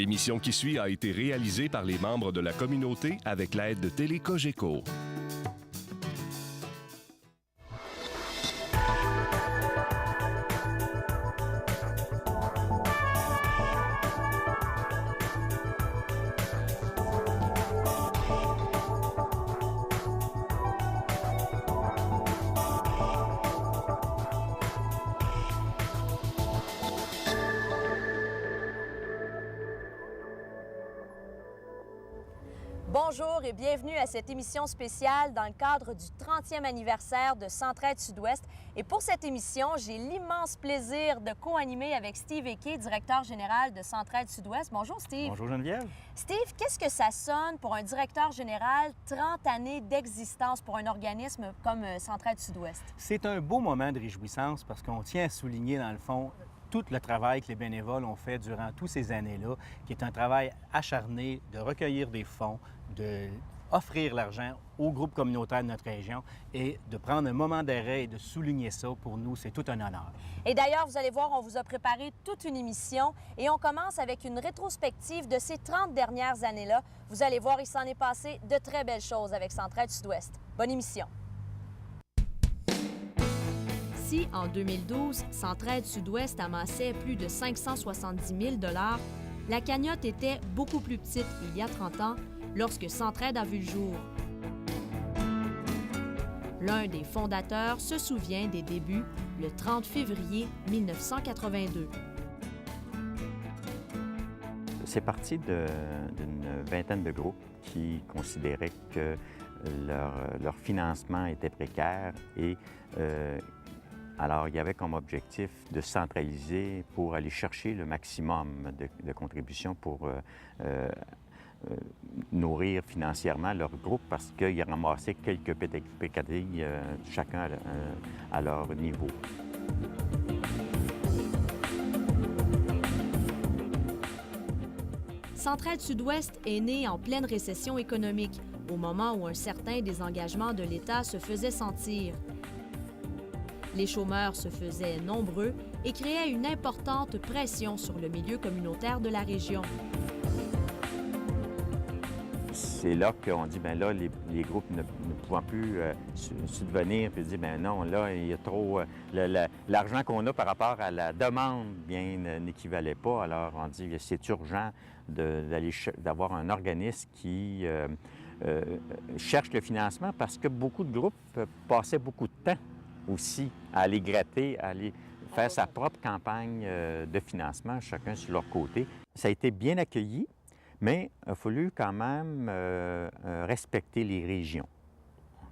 L'émission qui suit a été réalisée par les membres de la communauté avec l'aide de Télé Cogeco. Bonjour et bienvenue à cette émission spéciale dans le cadre du 30e anniversaire de Centraide Sud-Ouest. Et pour cette émission, j'ai l'immense plaisir de co-animer avec Steve Eke, directeur général de Centraide Sud-Ouest. Bonjour Steve. Bonjour Geneviève. Steve, qu'est-ce que ça sonne pour un directeur général, 30 années d'existence pour un organisme comme Centraide Sud-Ouest? C'est un beau moment de réjouissance parce qu'on tient à souligner dans le fond tout le travail que les bénévoles ont fait durant toutes ces années-là, qui est un travail acharné de recueillir des fonds, d'offrir l'argent aux groupes communautaires de notre région et de prendre un moment d'arrêt et de souligner ça, pour nous, c'est tout un honneur. Et d'ailleurs, vous allez voir, on vous a préparé toute une émission et on commence avec une rétrospective de ces 30 dernières années-là. Vous allez voir, il s'en est passé de très belles choses avec Centraide Sud-Ouest. Bonne émission. Si, en 2012, Centraide Sud-Ouest amassait plus de 570 000 $, la cagnotte était beaucoup plus petite il y a 30 ans, lorsque Centraide a vu le jour. L'un des fondateurs se souvient des débuts le 30 février 1982. C'est parti d'une vingtaine de groupes qui considéraient que leur financement était précaire et alors, il y avait comme objectif de centraliser pour aller chercher le maximum de contributions pour nourrir financièrement leur groupe parce qu'ils ramassaient quelques pécadilles, chacun à leur niveau. Centraide Sud-Ouest est née en pleine récession économique, au moment où un certain désengagement de l'État se faisait sentir. Les chômeurs se faisaient nombreux et créaient une importante pression sur le milieu communautaire de la région. C'est là qu'on dit, bien là, les groupes ne pouvant plus subvenir, puis dire, bien non, là, il y a trop... l'argent qu'on a par rapport à la demande, bien, n'équivalait pas. Alors, on dit, c'est urgent d'avoir un organisme qui cherche le financement parce que beaucoup de groupes passaient beaucoup de temps aussi à aller gratter, à aller faire sa propre campagne de financement, chacun sur leur côté. Ça a été bien accueilli, mais il a fallu quand même respecter les régions.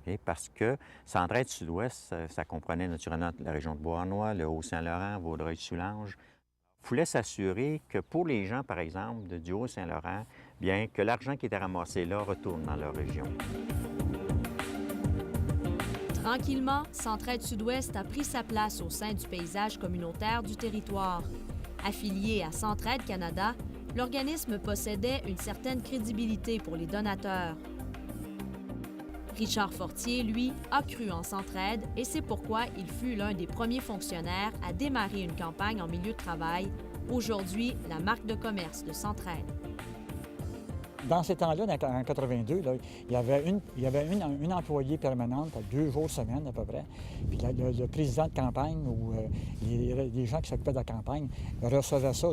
Okay? Parce que Centraide Sud-Ouest, ça comprenait naturellement la région de Beauharnois, le Haut-Saint-Laurent, Vaudreuil-Soulanges. Il fallait s'assurer que pour les gens, par exemple, du Haut-Saint-Laurent, bien que l'argent qui était ramassé là retourne dans leur région. Tranquillement, Centraide Sud-Ouest a pris sa place au sein du paysage communautaire du territoire. Affilié à Centraide Canada, l'organisme possédait une certaine crédibilité pour les donateurs. Richard Fortier, lui, a cru en Centraide et c'est pourquoi il fut l'un des premiers fonctionnaires à démarrer une campagne en milieu de travail, aujourd'hui la marque de commerce de Centraide. Dans ces temps-là, en 82, là, il y avait une employée permanente, 2 jours semaine à peu près. Puis le président de campagne ou les gens qui s'occupaient de la campagne recevaient ça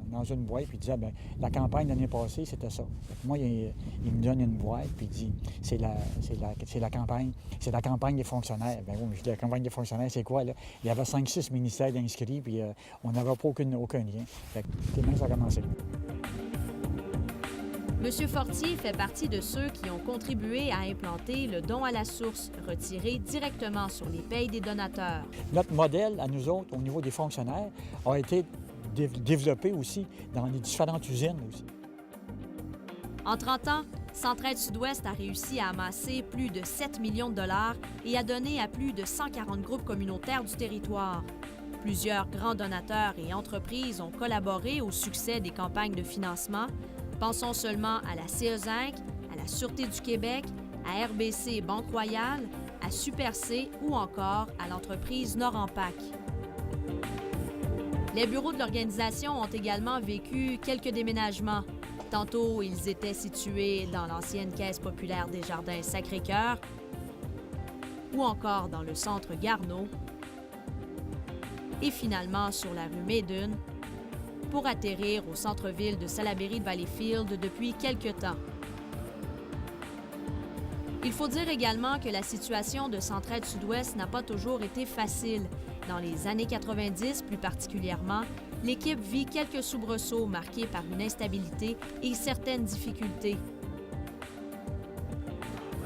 dans une boîte puis disaient, bien, la campagne l'année passée, c'était ça. Moi, il me donne une boîte puis il dit, c'est la campagne des fonctionnaires. Bien, oui, je dis, la campagne des fonctionnaires, c'est quoi, là? Il y avait 5-6 ministères d'inscrits puis on n'avait pas aucun lien. Fait que c'est bien que ça a commencé. M. Fortier fait partie de ceux qui ont contribué à implanter le don à la source, retiré directement sur les payes des donateurs. Notre modèle, à nous autres, au niveau des fonctionnaires, a été développé aussi dans les différentes usines aussi. En 30 ans, Centraide Sud-Ouest a réussi à amasser plus de 7 millions de dollars et a donné à plus de 140 groupes communautaires du territoire. Plusieurs grands donateurs et entreprises ont collaboré au succès des campagnes de financement. Pensons seulement à la CE5, à la Sûreté du Québec, à RBC Banque Royale, à Super C ou encore à l'entreprise Norampac. Les bureaux de l'organisation ont également vécu quelques déménagements. Tantôt, ils étaient situés dans l'ancienne Caisse populaire des Jardins Sacré-Cœur ou encore dans le centre Garneau et finalement sur la rue Maiden pour atterrir au centre-ville de Salaberry-de-Valleyfield depuis quelque temps. Il faut dire également que la situation de Centraide Sud-Ouest n'a pas toujours été facile. Dans les années 90, plus particulièrement, l'équipe vit quelques soubresauts marqués par une instabilité et certaines difficultés.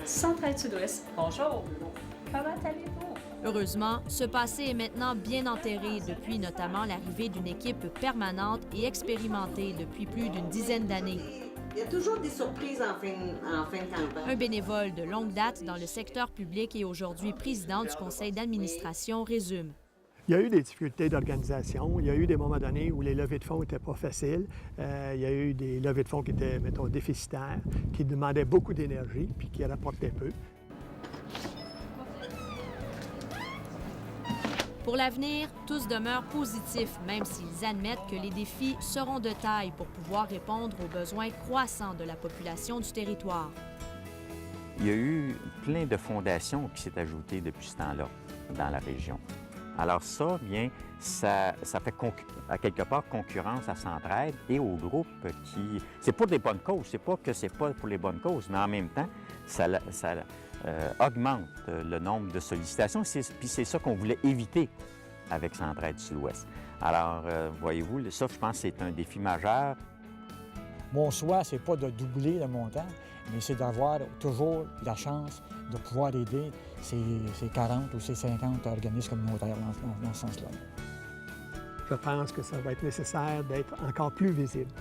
Centraide Sud-Ouest, bonjour. Comment allez-vous? Heureusement, ce passé est maintenant bien enterré depuis notamment l'arrivée d'une équipe permanente et expérimentée depuis plus d'une dizaine d'années. Il y a toujours des surprises en fin de campagne. Un bénévole de longue date dans le secteur public et aujourd'hui président du conseil d'administration résume. Il y a eu des difficultés d'organisation. Il y a eu des moments donnés où les levées de fonds n'étaient pas faciles. Il y a eu des levées de fonds qui étaient, mettons, déficitaires, qui demandaient beaucoup d'énergie puis qui rapportaient peu. Pour l'avenir, tous demeurent positifs, même s'ils admettent que les défis seront de taille pour pouvoir répondre aux besoins croissants de la population du territoire. Il y a eu plein de fondations qui s'est ajoutées depuis ce temps-là dans la région. Alors ça, bien, ça fait à quelque part concurrence à Centraide et aux groupes qui... C'est pour des bonnes causes, c'est pas que c'est pas pour les bonnes causes, mais en même temps, ça augmente le nombre de sollicitations. Puis c'est ça qu'on voulait éviter avec Centraide Sud-Ouest. Alors, voyez-vous, ça, je pense que c'est un défi majeur. Mon souhait, c'est pas de doubler le montant, mais c'est d'avoir toujours la chance de pouvoir aider ces 40 ou ces 50 organismes communautaires dans ce sens-là. Je pense que ça va être nécessaire d'être encore plus visible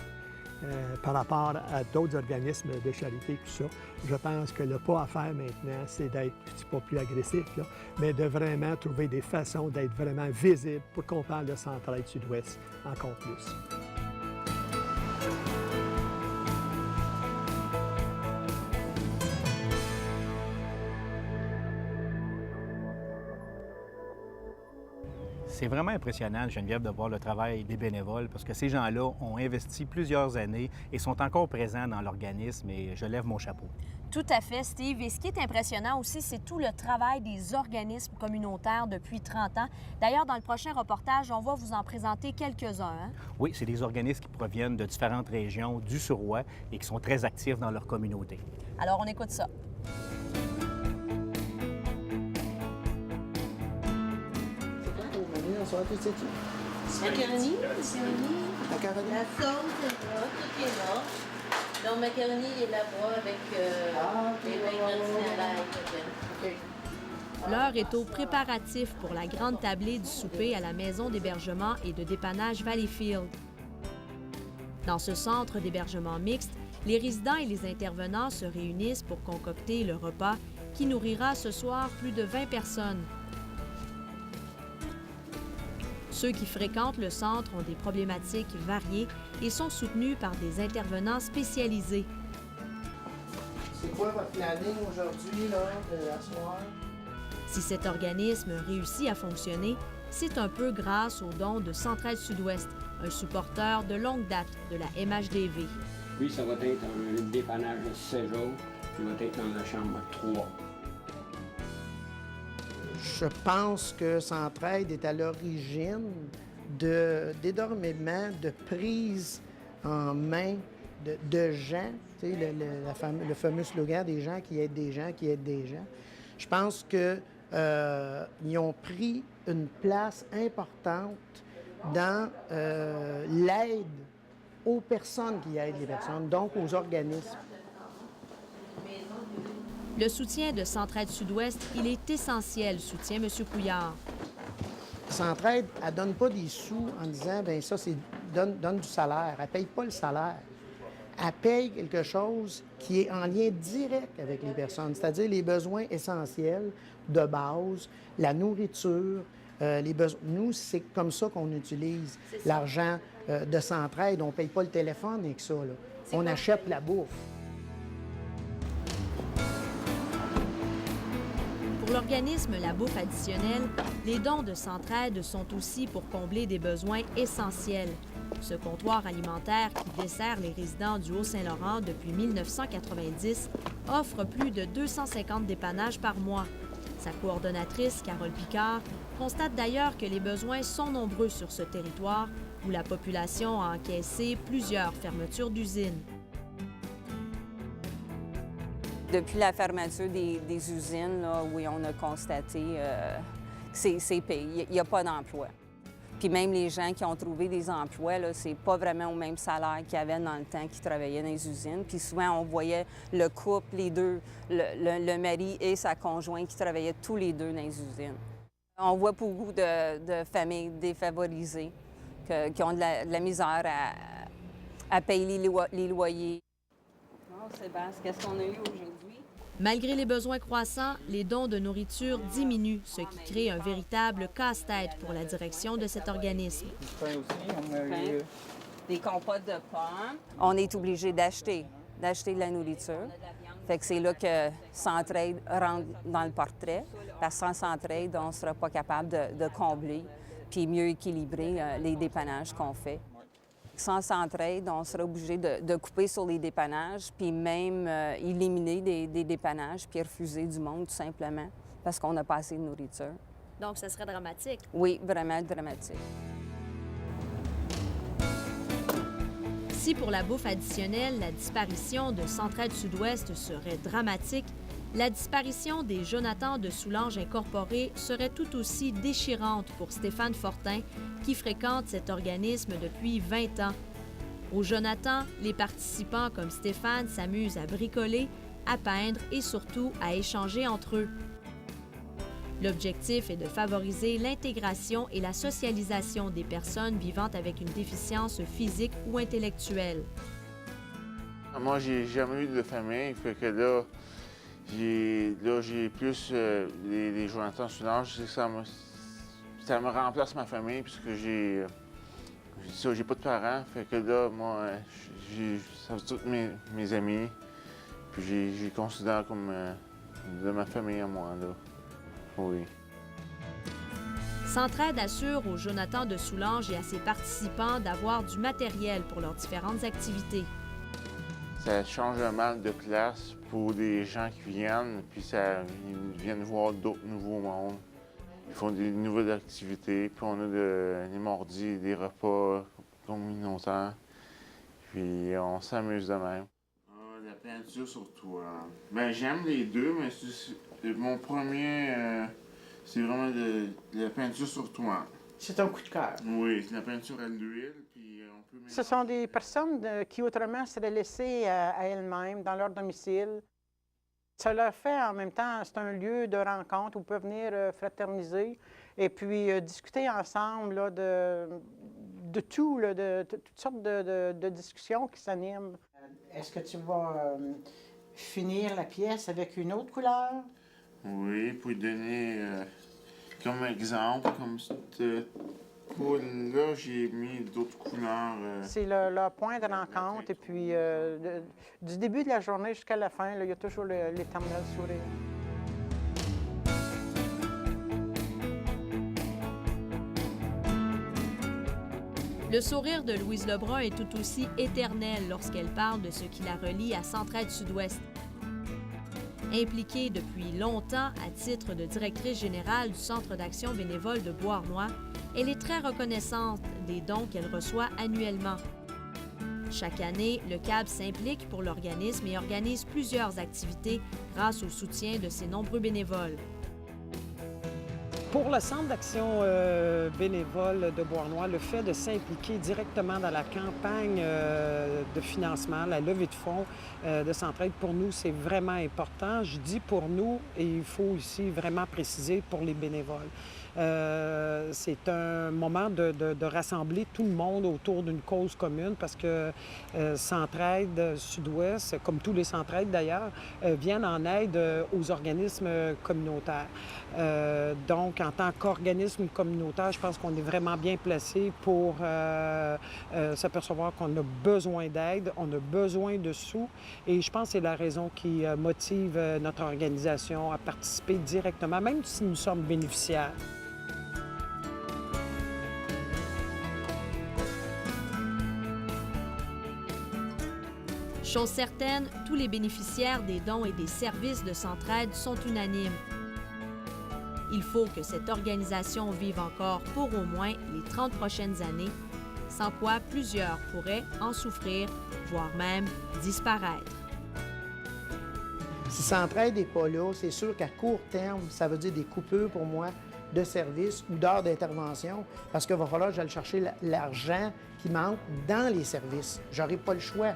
par rapport à d'autres organismes de charité, tout ça. Je pense que le pas à faire maintenant, c'est d'être, je ne dis pas plus agressif, là, mais de vraiment trouver des façons d'être vraiment visible pour qu'on parle de Centraide Sud-Ouest encore plus. C'est vraiment impressionnant, Geneviève, de voir le travail des bénévoles parce que ces gens-là ont investi plusieurs années et sont encore présents dans l'organisme et je lève mon chapeau. Tout à fait, Steve. Et ce qui est impressionnant aussi, c'est tout le travail des organismes communautaires depuis 30 ans. D'ailleurs, dans le prochain reportage, on va vous en présenter quelques-uns. Hein? Oui, c'est des organismes qui proviennent de différentes régions du Suroît et qui sont très actifs dans leur communauté. Alors, on écoute ça. Macaroni, macaroni. La sauce est là, tout est là. Donc, macaroni, il est là-bas avec les vins gratinés à l'ail. L'heure est aux préparatifs pour la grande tablée du souper à la maison d'hébergement et de dépannage Valleyfield. Dans ce centre d'hébergement mixte, les résidents et les intervenants se réunissent pour concocter le repas qui nourrira ce soir plus de 20 personnes. Ceux qui fréquentent le centre ont des problématiques variées et sont soutenus par des intervenants spécialisés. C'est quoi votre planning aujourd'hui, là, à soir? Si cet organisme réussit à fonctionner, c'est un peu grâce aux dons de Centraide Sud-Ouest, un supporteur de longue date de la MHDV. Oui, ça va être un dépannage de séjour qui va être dans la chambre 3. Je pense que Centraide est à l'origine d'énormément de prise en main de gens, tu sais, le fameux slogan des gens qui aident des gens qui aident des gens. Je pense qu'ils ont pris une place importante dans l'aide aux personnes qui aident les personnes, donc aux organismes. Le soutien de Centraide Sud-Ouest, il est essentiel, soutient M. Couillard. Centraide, elle ne donne pas des sous en disant, bien ça, c'est donne du salaire. Elle ne paye pas le salaire. Elle paye quelque chose qui est en lien direct avec les personnes, c'est-à-dire les besoins essentiels de base, la nourriture, les besoins. Nous, c'est comme ça qu'on utilise l'argent de Centraide. On ne paye pas le téléphone avec ça, là. On achète la bouffe. Pour l'organisme La Bouffe Additionnelle, les dons de Centraide sont aussi pour combler des besoins essentiels. Ce comptoir alimentaire qui dessert les résidents du Haut-Saint-Laurent depuis 1990 offre plus de 250 dépannages par mois. Sa coordonnatrice, Carole Picard, constate d'ailleurs que les besoins sont nombreux sur ce territoire où la population a encaissé plusieurs fermetures d'usines. Depuis la fermeture des usines, là, oui, on a constaté que c'est pire. Il n'y a pas d'emploi. Puis même les gens qui ont trouvé des emplois, c'est pas vraiment au même salaire qu'il y avait dans le temps qu'ils travaillaient dans les usines. Puis souvent, on voyait le couple, les deux, le mari et sa conjointe qui travaillaient tous les deux dans les usines. On voit beaucoup de familles défavorisées qui ont de la misère à payer les loyers. Bon, Sébastien, qu'est-ce qu'on a eu aujourd'hui? Malgré les besoins croissants, les dons de nourriture diminuent, ce qui crée un véritable casse-tête pour la direction de cet organisme. Des compotes de pommes. On est obligé d'acheter de la nourriture. Fait que c'est là que Centraide rentre dans le portrait. Parce que sans Centraide, on ne sera pas capable de combler puis mieux équilibrer les dépannages qu'on fait. Sans Centraide, on sera obligé de couper sur les dépannages, puis même éliminer des dépannages, puis refuser du monde, tout simplement, parce qu'on n'a pas assez de nourriture. Donc, ce serait dramatique? Oui, vraiment dramatique. Si pour La Bouffe Additionnelle, la disparition de Centraide Sud-Ouest serait dramatique, la disparition des Jonathan de Soulanges Incorporés serait tout aussi déchirante pour Stéphane Fortin, qui fréquente cet organisme depuis 20 ans. Au Jonathan, les participants comme Stéphane s'amusent à bricoler, à peindre et surtout à échanger entre eux. L'objectif est de favoriser l'intégration et la socialisation des personnes vivant avec une déficience physique ou intellectuelle. Moi, j'ai jamais eu de famille, fait que là, j'ai plus les Jonathan Soulanges. Ça me remplace ma famille puisque j'ai pas de parents. Fait que là, moi, ça sont tous mes amis. Puis j'ai considère comme de ma famille à moi, là. Oui. Centraide assure aux Jonathan de Soulanges et à ses participants d'avoir du matériel pour leurs différentes activités. Ça change un mal de classe pour des gens qui viennent, puis ils viennent voir d'autres nouveaux mondes. Ils font des nouvelles activités, puis on a des mordis, des repas communautaires, puis on s'amuse de même. La peinture surtout. Ben, j'aime les deux, mais mon premier, c'est vraiment la peinture sur toit. C'est un coup de cœur. Oui, c'est la peinture à l'huile, puis on peut... Ce sont des personnes qui autrement seraient laissées à elles-mêmes dans leur domicile. Ça leur fait en même temps, c'est un lieu de rencontre où ils peuvent venir fraterniser et puis discuter ensemble là, de tout, là, de toutes sortes de discussions qui s'animent. Est-ce que tu vas finir la pièce avec une autre couleur? Oui, pour donner comme exemple, comme cette poule-là, j'ai mis d'autres couleurs. C'est le point de rencontre et puis du début de la journée jusqu'à la fin, là, il y a toujours l'éternel sourire. Le sourire de Louise Lebrun est tout aussi éternel lorsqu'elle parle de ce qui la relie à Centraide Sud-Ouest. Impliquée depuis longtemps à titre de directrice générale du Centre d'action bénévole de Beauharnois, elle est très reconnaissante des dons qu'elle reçoit annuellement. Chaque année, le CAB s'implique pour l'organisme et organise plusieurs activités grâce au soutien de ses nombreux bénévoles. Pour le Centre d'action bénévole de Beauharnois, le fait de s'impliquer directement dans la campagne de financement, la levée de fonds de Centraide, pour nous, c'est vraiment important. Je dis pour nous, et il faut aussi vraiment préciser pour les bénévoles. C'est un moment de rassembler tout le monde autour d'une cause commune parce que Centraide Sud-Ouest, comme tous les Centraides d'ailleurs, viennent en aide aux organismes communautaires. Donc, en tant qu'organisme communautaire, je pense qu'on est vraiment bien placé pour s'apercevoir qu'on a besoin d'aide, on a besoin de sous. Et je pense que c'est la raison qui motive notre organisation à participer directement, même si nous sommes bénéficiaires. Chose certaine, tous les bénéficiaires des dons et des services de Centraide sont unanimes. Il faut que cette organisation vive encore pour au moins les 30 prochaines années, sans quoi plusieurs pourraient en souffrir, voire même disparaître. Si Centraide n'est pas là, c'est sûr qu'à court terme, ça veut dire des coupures pour moi de services ou d'heures d'intervention, parce qu'il va falloir que j'aille chercher l'argent qui manque dans les services. J'aurai pas le choix.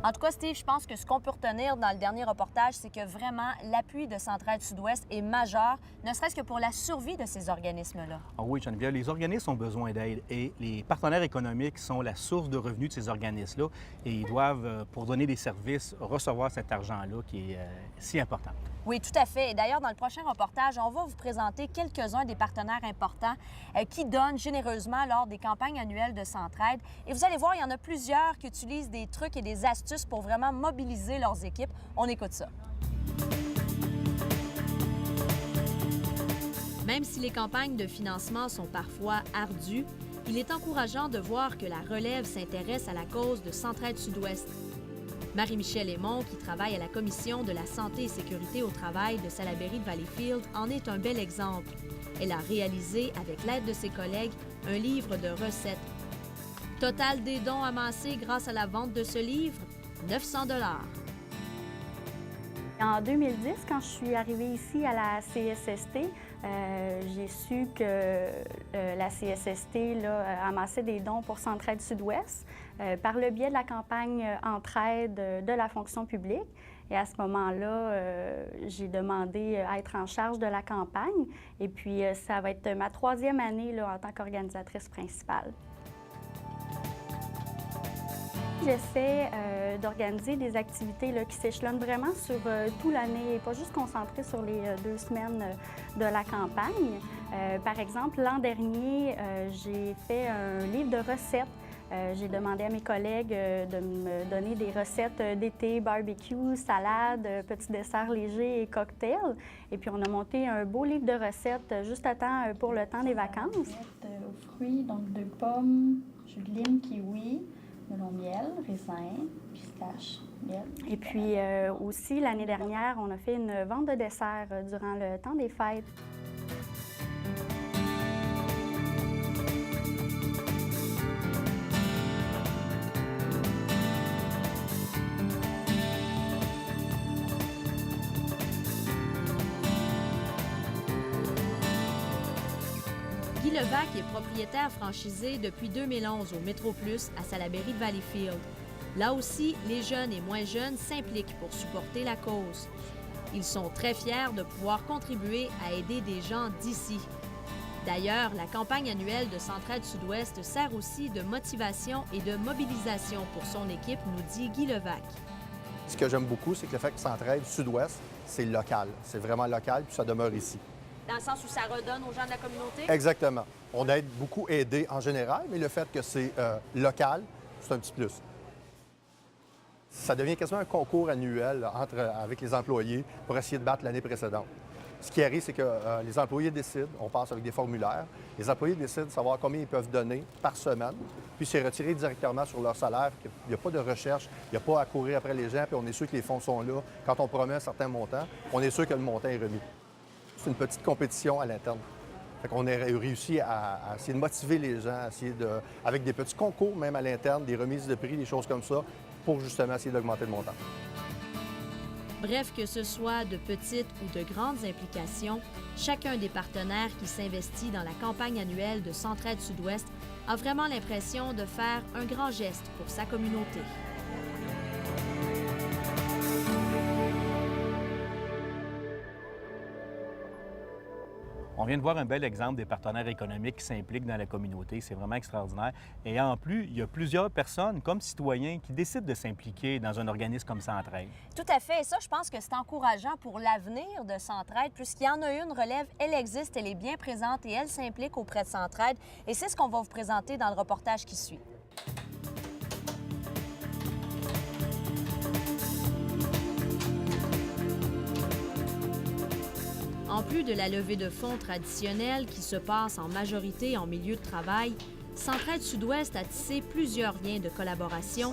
En tout cas, Steve, je pense que ce qu'on peut retenir dans le dernier reportage, c'est que vraiment, l'appui de Centraide Sud-Ouest est majeur, ne serait-ce que pour la survie de ces organismes-là. Ah oui, Geneviève, les organismes ont besoin d'aide et les partenaires économiques sont la source de revenus de ces organismes-là et ils doivent, pour donner des services, recevoir cet argent-là qui est si important. Oui, tout à fait. Et d'ailleurs, dans le prochain reportage, on va vous présenter quelques-uns des partenaires importants qui donnent généreusement lors des campagnes annuelles de Centraide. Et vous allez voir, il y en a plusieurs qui utilisent des trucs et des astuces pour vraiment mobiliser leurs équipes. On écoute ça. Même si les campagnes de financement sont parfois ardues, il est encourageant de voir que la relève s'intéresse à la cause de Centraide Sud-Ouest. Marie-Michelle Aymon, qui travaille à la Commission de la santé et sécurité au travail de Salaberry de Valleyfield, en est un bel exemple. Elle a réalisé, avec l'aide de ses collègues, un livre de recettes. Total des dons amassés grâce à la vente de ce livre, 900 $. En 2010, quand je suis arrivée ici à la CSST, j'ai su que la CSST amassait des dons pour Centraide Sud-Ouest par le biais de la campagne Entraide de la fonction publique. Et à ce moment-là, j'ai demandé à être en charge de la campagne. Et puis, ça va être ma 3e année en tant qu'organisatrice principale. J'essaie d'organiser des activités qui s'échelonnent vraiment sur toute l'année et pas juste concentrées sur les 2 semaines de la campagne. Par exemple, l'an dernier, j'ai fait un livre de recettes. J'ai demandé à mes collègues de me donner des recettes d'été, barbecue, salade, petits desserts légers et cocktails. Et puis, on a monté un beau livre de recettes juste à temps pour le temps des vacances. Aux fruits, donc 2 pommes, jus de lime, kiwi, melon miel, raisin, pistache, miel. Et puis aussi, l'année dernière, on a fait une vente de dessert durant le temps des fêtes. Guy Levac est propriétaire franchisé depuis 2011 au Métroplus à Salaberry de Valleyfield. Là aussi, les jeunes et moins jeunes s'impliquent pour supporter la cause. Ils sont très fiers de pouvoir contribuer à aider des gens d'ici. D'ailleurs, la campagne annuelle de Centraide Sud-Ouest sert aussi de motivation et de mobilisation pour son équipe, nous dit Guy Levac. Ce que j'aime beaucoup, c'est que le fait que Centraide Sud-Ouest, c'est local. C'est vraiment local, puis ça demeure ici. Dans le sens où ça redonne aux gens de la communauté? Exactement. On aide beaucoup aidé en général, mais le fait que c'est local, c'est un petit plus. Ça devient quasiment un concours annuel avec les employés pour essayer de battre l'année précédente. Ce qui arrive, c'est que les employés décident, on passe avec des formulaires, les employés décident de savoir combien ils peuvent donner par semaine, puis c'est retiré directement sur leur salaire. Il n'y a pas de recherche, il n'y a pas à courir après les gens, puis on est sûr que les fonds sont là. Quand on promet un certain montant, on est sûr que le montant est remis. C'est une petite compétition à l'interne. On a réussi à essayer de motiver les gens, avec des petits concours même à l'interne, des remises de prix, des choses comme ça, pour justement essayer d'augmenter le montant. Bref, que ce soit de petites ou de grandes implications, chacun des partenaires qui s'investit dans la campagne annuelle de Centraide Sud-Ouest a vraiment l'impression de faire un grand geste pour sa communauté. On vient de voir un bel exemple des partenaires économiques qui s'impliquent dans la communauté. C'est vraiment extraordinaire. Et en plus, il y a plusieurs personnes, comme citoyens, qui décident de s'impliquer dans un organisme comme Centraide. Tout à fait. Et ça, je pense que c'est encourageant pour l'avenir de Centraide, puisqu'il y en a une relève, elle existe, elle est bien présente et elle s'implique auprès de Centraide. Et c'est ce qu'on va vous présenter dans le reportage qui suit. En plus de la levée de fonds traditionnelle qui se passe en majorité en milieu de travail, Centraide Sud-Ouest a tissé plusieurs liens de collaboration,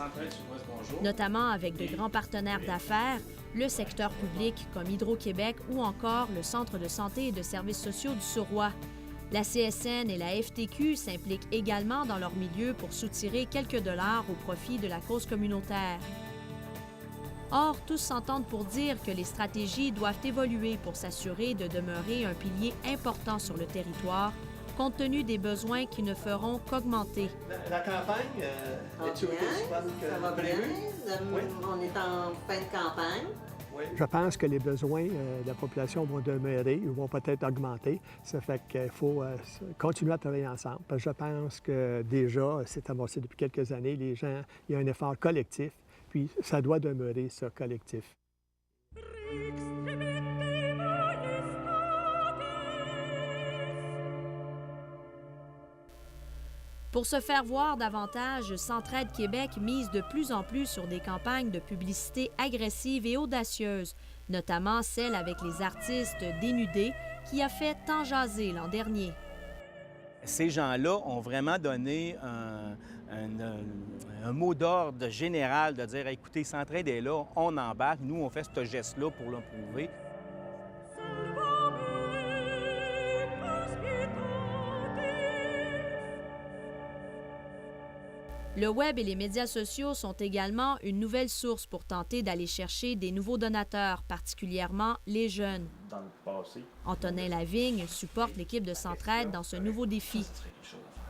notamment avec de grands partenaires d'affaires, le secteur public comme Hydro-Québec ou encore le Centre de santé et de services sociaux du Surroi. La CSN et la FTQ s'impliquent également dans leur milieu pour soutirer quelques dollars au profit de la cause communautaire. Or, tous s'entendent pour dire que les stratégies doivent évoluer pour s'assurer de demeurer un pilier important sur le territoire, compte tenu des besoins qui ne feront qu'augmenter. La campagne, est-tu aussi bonne que ça va prévu? bien. Oui. On est en fin de campagne. Je pense que les besoins de la population vont demeurer ou vont peut-être augmenter. Ça fait qu'il faut continuer à travailler ensemble. Parce que je pense que déjà, c'est amorcé depuis quelques années, les gens, il y a un effort collectif. Puis ça doit demeurer, ça, collectif. Pour se faire voir davantage, Centraide Québec mise de plus en plus sur des campagnes de publicité agressives et audacieuses, notamment celle avec les artistes dénudés qui a fait tant jaser l'an dernier. Ces gens-là ont vraiment donné un mot d'ordre général de dire « Écoutez, Centraide est là, on embarque, nous, on fait ce geste-là pour le prouver. » Le web et les médias sociaux sont également une nouvelle source pour tenter d'aller chercher des nouveaux donateurs, particulièrement les jeunes. Dans le passé. Antonin Lavigne supporte l'équipe de Centraide dans ce nouveau défi.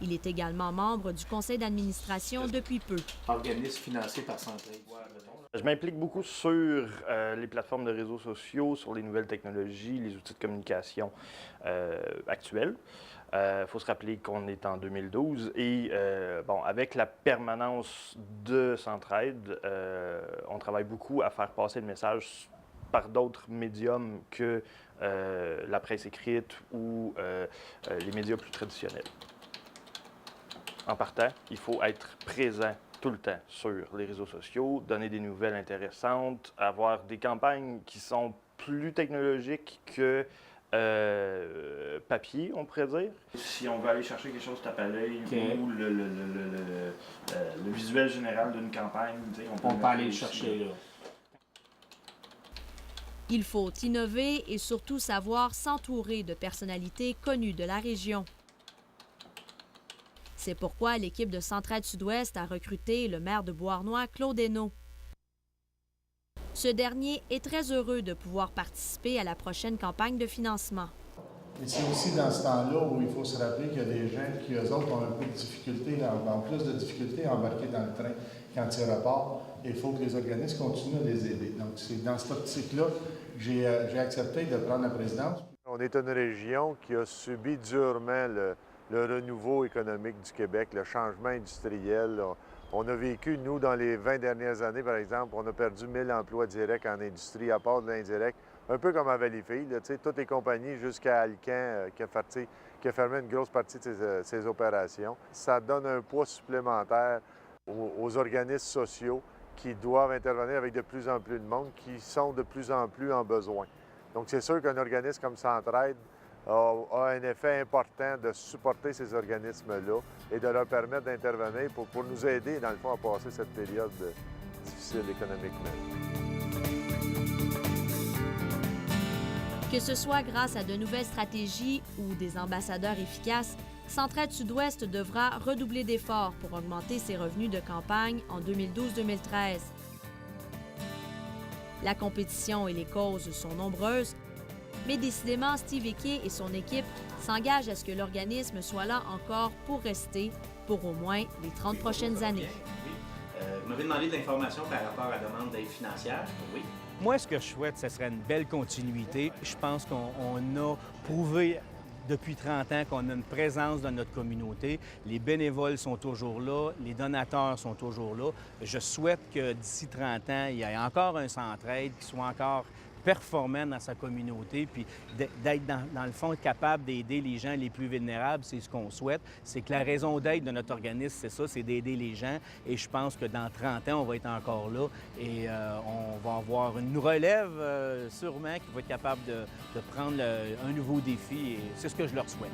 Il est également membre du conseil d'administration depuis peu. Organisme financé par Centraide. Je m'implique beaucoup sur les plateformes de réseaux sociaux, sur les nouvelles technologies, les outils de communication actuels. Il faut se rappeler qu'on est en 2012 et avec la permanence de Centraide, on travaille beaucoup à faire passer le message par d'autres médiums que la presse écrite ou les médias plus traditionnels. En partant, il faut être présent tout le temps sur les réseaux sociaux, donner des nouvelles intéressantes, avoir des campagnes qui sont plus technologiques que papier, on pourrait dire. Si on veut aller chercher quelque chose tape à l'œil ou le visuel général d'une campagne, on peut aller le chercher là. Il faut innover et surtout savoir s'entourer de personnalités connues de la région. C'est pourquoi l'équipe de Centraide Sud-Ouest a recruté le maire de Beauharnois, Claude Hainaut. Ce dernier est très heureux de pouvoir participer à la prochaine campagne de financement. Et c'est aussi dans ce temps-là où il faut se rappeler qu'il y a des gens qui, eux autres, ont un peu de difficulté, ont plus de difficultés à embarquer dans le train quand il repart. Et il faut que les organismes continuent à les aider. Donc, c'est dans cette optique-là que j'ai accepté de prendre la présidence. On est une région qui a subi durement le renouveau économique du Québec, le changement industriel. On a vécu, nous, dans les 20 dernières années, par exemple, on a perdu 1000 emplois directs en industrie, à part de l'indirect, un peu comme à Valleyfield, toutes les compagnies jusqu'à Alcan qui a fermé une grosse partie de ses opérations. Ça donne un poids supplémentaire aux organismes sociaux qui doivent intervenir avec de plus en plus de monde, qui sont de plus en plus en besoin. Donc, c'est sûr qu'un organisme comme Centraide a un effet important de supporter ces organismes-là et de leur permettre d'intervenir pour nous aider, dans le fond, à passer cette période difficile économiquement. Que ce soit grâce à de nouvelles stratégies ou des ambassadeurs efficaces, Centraide Sud-Ouest devra redoubler d'efforts pour augmenter ses revenus de campagne en 2012-2013. La compétition et les causes sont nombreuses, mais décidément, Steve Hickey et son équipe s'engagent à ce que l'organisme soit là encore pour rester pour au moins les 30 prochaines années. Vous m'avez demandé de l'information par rapport à la demande d'aide financière. Oui. Moi, ce que je souhaite, ce serait une belle continuité. Je pense qu'on a prouvé depuis 30 ans qu'on a une présence dans notre communauté. Les bénévoles sont toujours là, les donateurs sont toujours là. Je souhaite que d'ici 30 ans, il y ait encore un Centraide qui soit encore performant dans sa communauté, puis d'être, dans le fond, capable d'aider les gens les plus vulnérables, c'est ce qu'on souhaite. C'est que la raison d'être de notre organisme, c'est ça, c'est d'aider les gens. Et je pense que dans 30 ans, on va être encore là et on va avoir une relève sûrement qui va être capable de prendre un nouveau défi et c'est ce que je leur souhaite.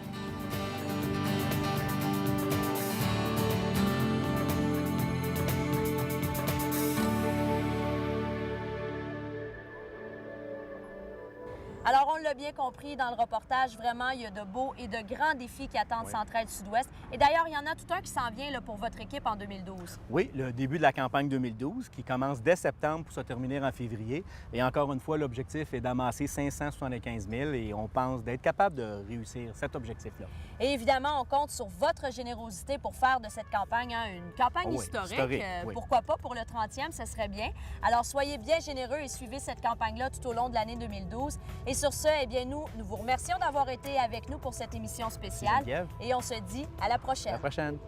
Alors, on l'a bien compris dans le reportage, vraiment, il y a de beaux et de grands défis qui attendent Centraide Sud-Ouest. Et d'ailleurs, il y en a tout un qui s'en vient là, pour votre équipe en 2012. Oui, le début de la campagne 2012 qui commence dès septembre pour se terminer en février. Et encore une fois, l'objectif est d'amasser 575 000 et on pense d'être capable de réussir cet objectif-là. Et évidemment, on compte sur votre générosité pour faire de cette campagne une campagne historique. Oui. Pourquoi pas pour le 30e, ce serait bien. Alors, soyez bien généreux et suivez cette campagne-là tout au long de l'année 2012. Et sur ce, eh bien, nous vous remercions d'avoir été avec nous pour cette émission spéciale. Et on se dit à la prochaine. À la prochaine.